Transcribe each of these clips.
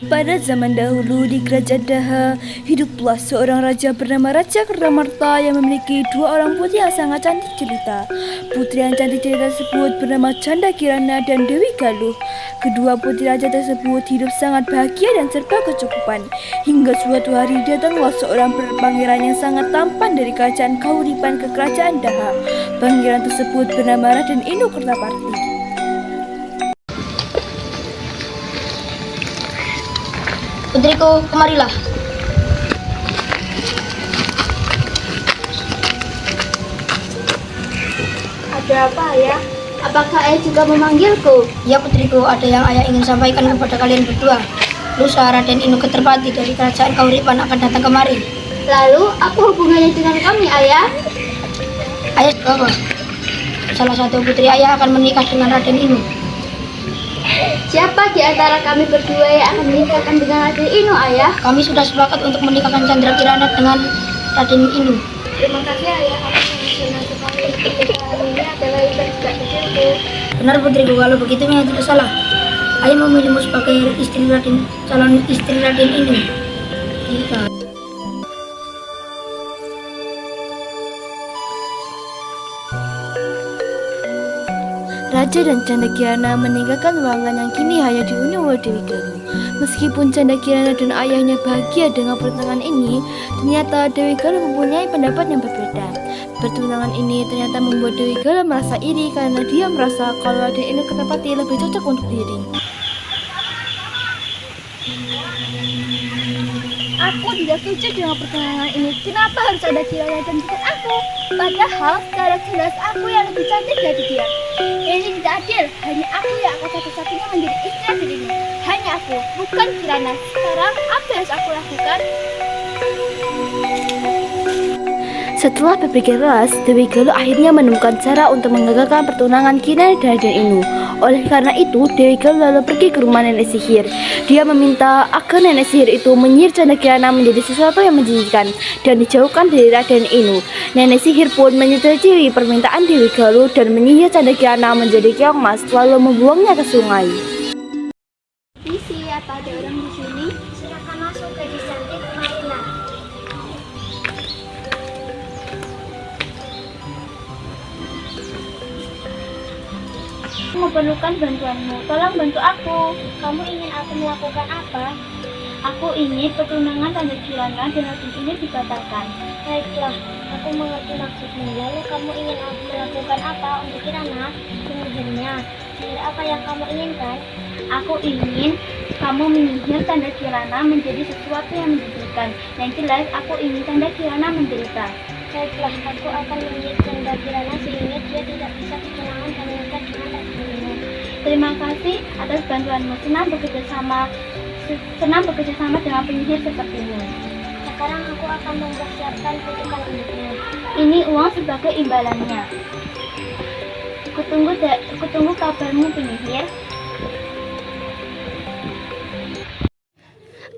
Pada zaman dahulu di kerajaan Daha, hiduplah seorang raja bernama Raja Kertamarta yang memiliki dua orang putri yang sangat cantik jelita. Putri yang cantik jelita tersebut bernama Canda Kirana dan Dewi Galuh. Kedua putri raja tersebut hidup sangat bahagia dan serba kecukupan. Hingga suatu hari datanglah seorang pangeran yang sangat tampan dari kerajaan Kahuripan ke kerajaan Daha. Pangeran tersebut bernama Raden Inu Kertaparti. Putriku, kemarilah. Ada apa, Ayah? Apakah Ayah juga memanggilku? Ya putriku, ada yang ayah ingin sampaikan kepada kalian berdua. Lusa Raden Inu Kertapati dari kerajaan Kahuripan akan datang kemari. Lalu, apa hubungannya dengan kami, Ayah? Ayah bahwa salah satu putri ayah akan menikah dengan Raden Inu. Siapa di antara kami berdua yang akan menikahkan dengan Raden Inu, Ayah? Kami sudah sepakat untuk menikahkan Candra Kirana dengan Raden Inu. Terima kasih, Ayah. Aku sangat senang sekali. Pernikahan ini adalah yang tidak kecilku. Benar putriku, kalau begitu memang tidak salah. Ayah memilihmu sebagai calon istri Raden Inu. Iya. Raja dan Canda Kirana meninggalkan ruangan yang kini hanya dihuni oleh Dewi Galuh. Meskipun Canda Kirana dan ayahnya bahagia dengan pertunangan ini, ternyata Dewi Galuh mempunyai pendapat yang berbeda. Pertunangan ini ternyata membuat Dewi Galuh merasa iri karena dia merasa kalau Raden Inu Kertapati lebih cocok untuk diri. Aku tidak setuju dengan pertunangan ini. Kenapa harus ada Kirana dan bukan aku? Padahal secara jelas aku yang lebih cantik dari dia. Ini tidak adil. Hanya aku yang akan satu-satunya menjadi istri Raden ini. Hanya aku, bukan Kirana. Sekarang apa yang harus aku lakukan? Setelah berpikir keras, Dewi Galuh akhirnya menemukan cara untuk menggagalkan pertunangan Kirana dan Raden Inu. Oleh karena itu, Dewi Galuh lalu pergi ke rumah nenek sihir. Dia meminta agar nenek sihir itu menyihir Canda Kirana menjadi sesuatu yang menjijikan dan dijauhkan dari Raden Inu. Nenek sihir pun menyetujui permintaan Dewi Galuh dan menyihir Canda Kirana menjadi keong emas lalu membuangnya ke sungai. Visi, apa ada orang di sini? Silakan masuk, gadis cantik, marilah. Aku memerlukan bantuanmu. Tolong bantu aku. Kamu ingin aku melakukan apa? Aku ingin pertunangan Canda Kirana dan Raden ini dibatalkan. Baiklah, aku mengerti maksudmu. Lalu kamu ingin aku melakukan apa untuk Kirana? Sebenarnya, apa yang kamu inginkan? Aku ingin kamu menyihir Canda Kirana menjadi sesuatu yang menjijikan. Yang jelas, aku ingin Canda Kirana menderita. Baiklah, aku akan menyihir Canda Kirana sehingga dia tidak bisa bertunangan dan menikah dengan Raden Inu. Terima kasih atas bantuanmu. Senang bekerja sama dengan penyihir sepertimu. Sekarang aku akan mempersiapkan kutukan untukmu. Ini uang sebagai imbalannya. Kutunggu kabarmu, penyihir.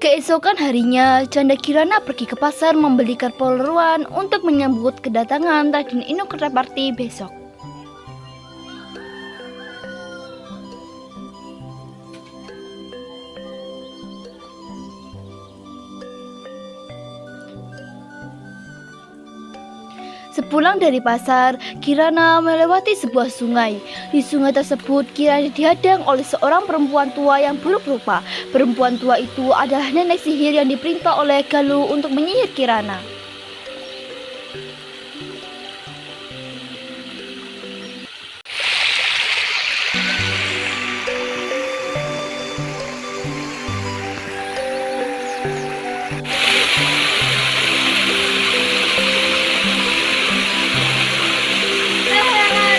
Keesokan harinya, Canda Kirana pergi ke pasar membeli keperluan untuk menyambut kedatangan Raden Inu Kertapati besok. Sepulang dari pasar, Kirana melewati sebuah sungai. Di sungai tersebut, Kirana dihadang oleh seorang perempuan tua yang buruk rupa. Perempuan tua itu adalah nenek sihir yang diperintah oleh Galuh untuk menyihir Kirana.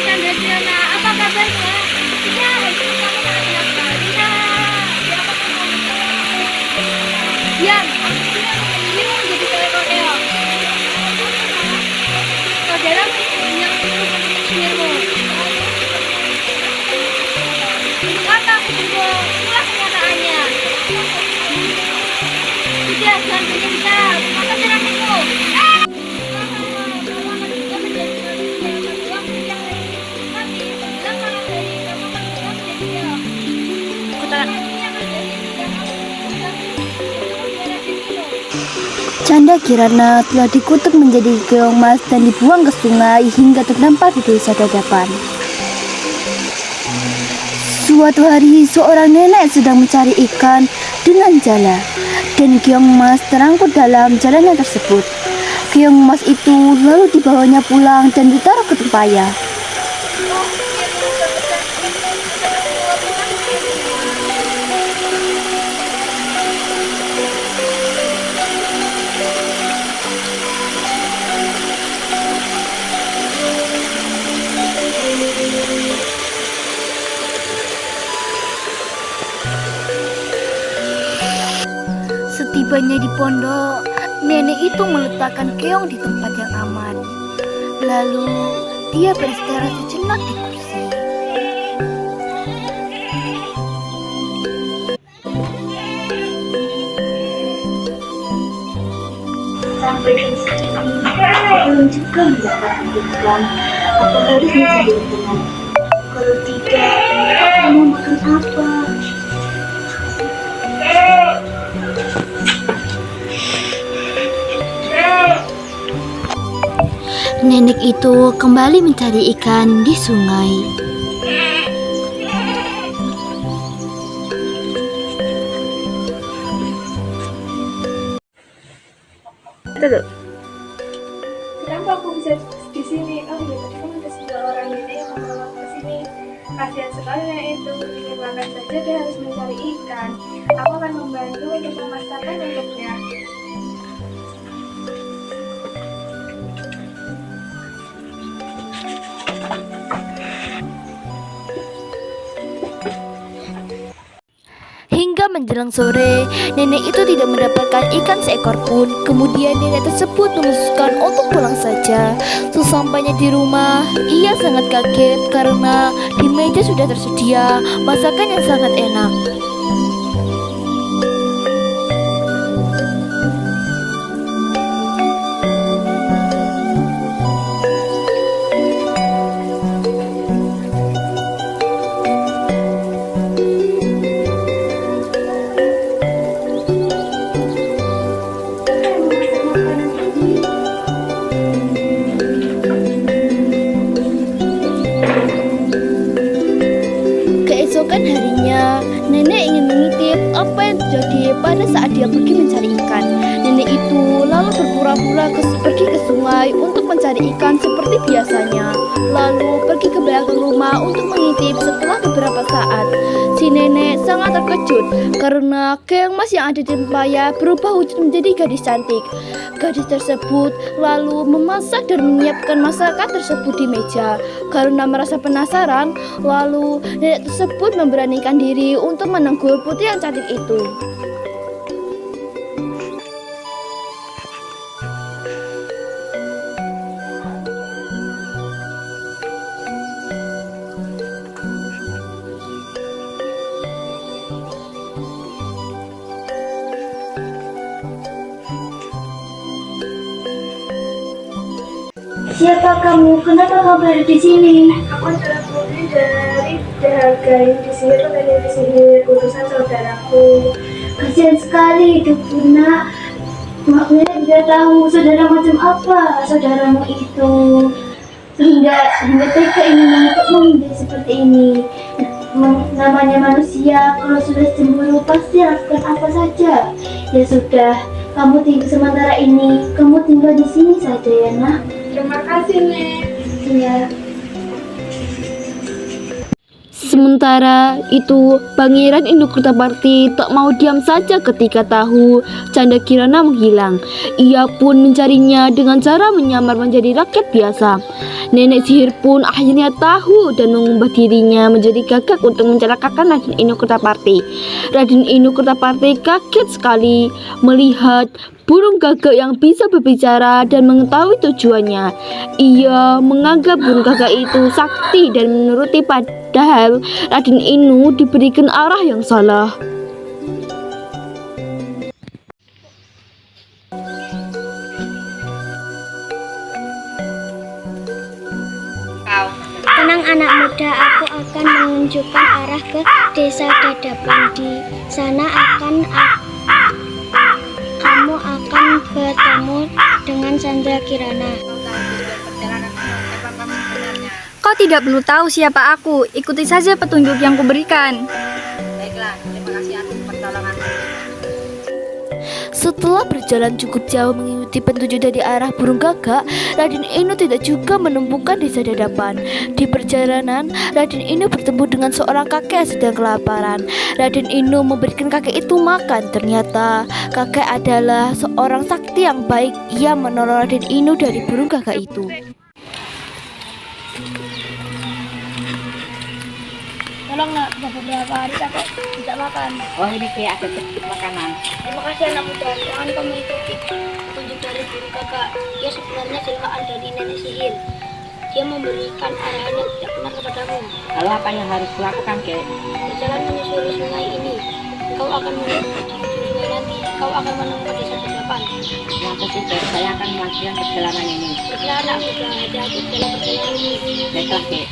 Canda Kirana, apa kabarnya? Ya, hari ini kamu sangat enak sekali. Ya, apa kamu? Ya, aku sudah menjadi seekor keong. Canda Kirana telah dikutuk menjadi keong emas dan dibuang ke sungai hingga terdampar di desa Dadapan. Suatu hari seorang nenek sedang mencari ikan dengan jala dan keong emas terangkut dalam jalannya tersebut. Keong emas itu lalu dibawanya pulang dan ditaruh ke tumpaya. Setibanya di pondok, nenek itu meletakkan keong di tempat yang aman. Lalu, dia beristirahat sejenak di kursi. Sampai di sini, belum juga mendapatkan ikan. Apa harus mencari ikan? Kalau tidak, aku mau makan apa? Nenek itu kembali mencari ikan di sungai. Kenapa aku bisa di sini? Oh iya, tadi kan ada sebuah orang ini yang membawa ke sini. Kasihan sekali nenek itu. Terima saja dia harus mencari ikan. Aku akan membantu untuk memasakkan untuknya. Hingga menjelang sore, nenek itu tidak mendapatkan ikan seekor pun. Kemudian nenek tersebut memutuskan untuk pulang saja. Sesampainya di rumah, ia sangat kaget karena di meja sudah tersedia masakan yang sangat enak. Keesokan harinya, nenek ingin mengintip apa yang terjadi pada saat dia pergi mencari ikan. Nenek itu lalu berpura-pura pergi ke sungai untuk mencari ikan seperti biasanya. Lalu pergi ke belakang rumah untuk mengintip. Setelah beberapa saat, si nenek sangat terkejut karena keong emas yang ada di tumpaya berubah wujud menjadi gadis cantik. Gadis tersebut lalu memasak dan menyiapkan masakan tersebut di meja. Karena merasa penasaran, lalu nenek tersebut memberanikan diri untuk menegur putri yang cantik itu. Siapa kamu? Kenapa kamu berada di sini? Aku adalah putri dari Dahaga yang disihir oleh disihir utusan saudaraku. Kasihan sekali hidupku, nak. Maknya tidak tahu saudara macam apa saudaramu itu hingga tega ingin mengutukmu menjadi seperti ini. Namanya manusia, kalau sudah cemburu pasti lakukan apa saja. Ya sudah, sementara ini kamu tinggal di sini saja ya, nak. Terima kasih, Nek. Iya. Sementara itu, Pangeran Indukrutabakti tak mau diam saja ketika tahu Canda Kirana menghilang. Ia pun mencarinya dengan cara menyamar menjadi rakyat biasa. Nenek sihir pun akhirnya tahu dan mengubah dirinya menjadi gagak untuk mencelakakan Raden Indukrutabakti. Raden Indukrutabakti kaget sekali melihat burung gagak yang bisa berbicara dan mengetahui tujuannya. Ia menganggap burung gagak itu sakti dan menuruti, padahal Raden Inu diberikan arah yang salah. Tenang anak muda, aku akan menunjukkan arah ke desa Dadapan. Di sana kamu akan bertemu Kau tidak perlu tahu siapa aku. Ikuti saja petunjuk yang kuberikan. Baiklah, terima kasih atas pertolonganmu. Setelah berjalan cukup jauh mengikuti petunjuk dari arah burung gagak, Raden Inu tidak juga menemukan desa di hadapan. Di perjalanan, Raden Inu bertemu dengan seorang kakek yang sedang kelaparan. Raden Inu memberikan kakek itu makan. Ternyata kakek adalah seorang sakti yang baik. Ia menolong Raden Inu dari burung gagak itu. Tolong nak, sudah beberapa hari kakek tidak makan. Oh, ini kayak ada sedikit makanan. Terima kasih anak muda, jangan kau mengikuti petunjuk dari burung kakak. Dia sebenarnya jelmaan dari nenek sihir. Dia memberikan arahan yang tidak benar kepadamu. Lalu apa yang harus kulakukan, Kek? Berjalan menyusuri sungai ini. Kau akan menemukan di ujung sungai nanti. Kau akan menemukan desa terdepan. Yang penting, Kek, saya akan melanjutkan perjalanan ini. Baiklah anak muda, hati-hati dalam perjalanan ini. Baiklah, Kek.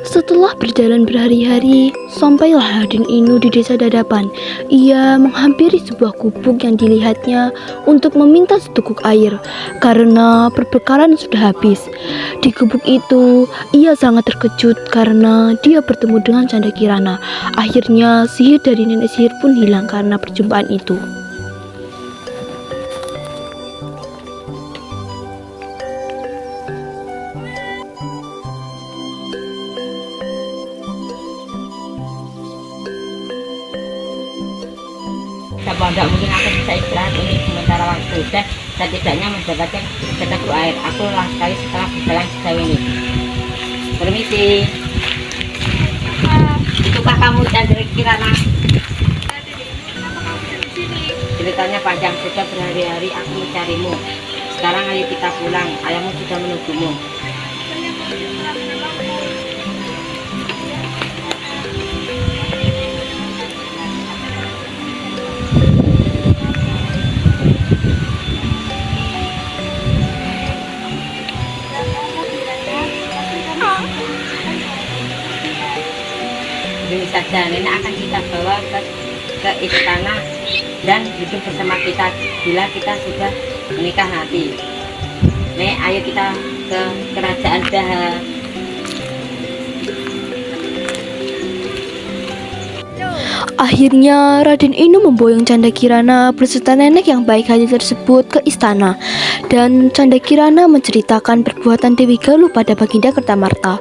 Setelah berjalan berhari-hari, sampailah Raden Inu di desa Dadapan. Ia menghampiri sebuah gubuk yang dilihatnya untuk meminta seteguk air karena perbekalan sudah habis. Di gubuk itu, ia sangat terkejut karena dia bertemu dengan Canda Kirana. Akhirnya, sihir dari nenek sihir pun hilang karena perjumpaan itu. Tidak mungkin aku bisa istirahat ini sementara waktu dan setidaknya mendapatkan seteguk air. Aku lelah sekali setelah berjalan sejauh ini. Permisi. Itukah kamu Canda Kirana? Ceritanya panjang, sudah berhari-hari aku mencarimu. Sekarang ayo kita pulang, ayahmu sudah menunggumu. Ini saja, nenek akan kita bawa ke istana dan hidup bersama kita bila kita sudah menikah nanti. Nek, ayo kita ke kerajaan Daha. Akhirnya Raden Inu memboyong Canda Kirana beserta nenek yang baik hati tersebut ke istana. Dan Canda Kirana menceritakan perbuatan Dewi Galuh pada Baginda Kertamarta.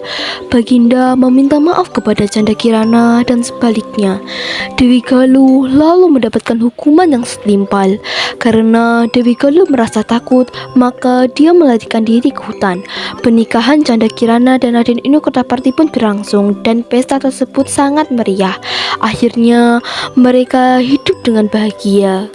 Baginda meminta maaf kepada Canda Kirana dan sebaliknya. Dewi Galuh lalu mendapatkan hukuman yang setimpal. Karena Dewi Galuh merasa takut, maka dia melarikan diri ke hutan. Pernikahan Canda Kirana dan Raden Inu Kertaparti pun berlangsung dan pesta tersebut sangat meriah. Akhirnya mereka hidup dengan bahagia.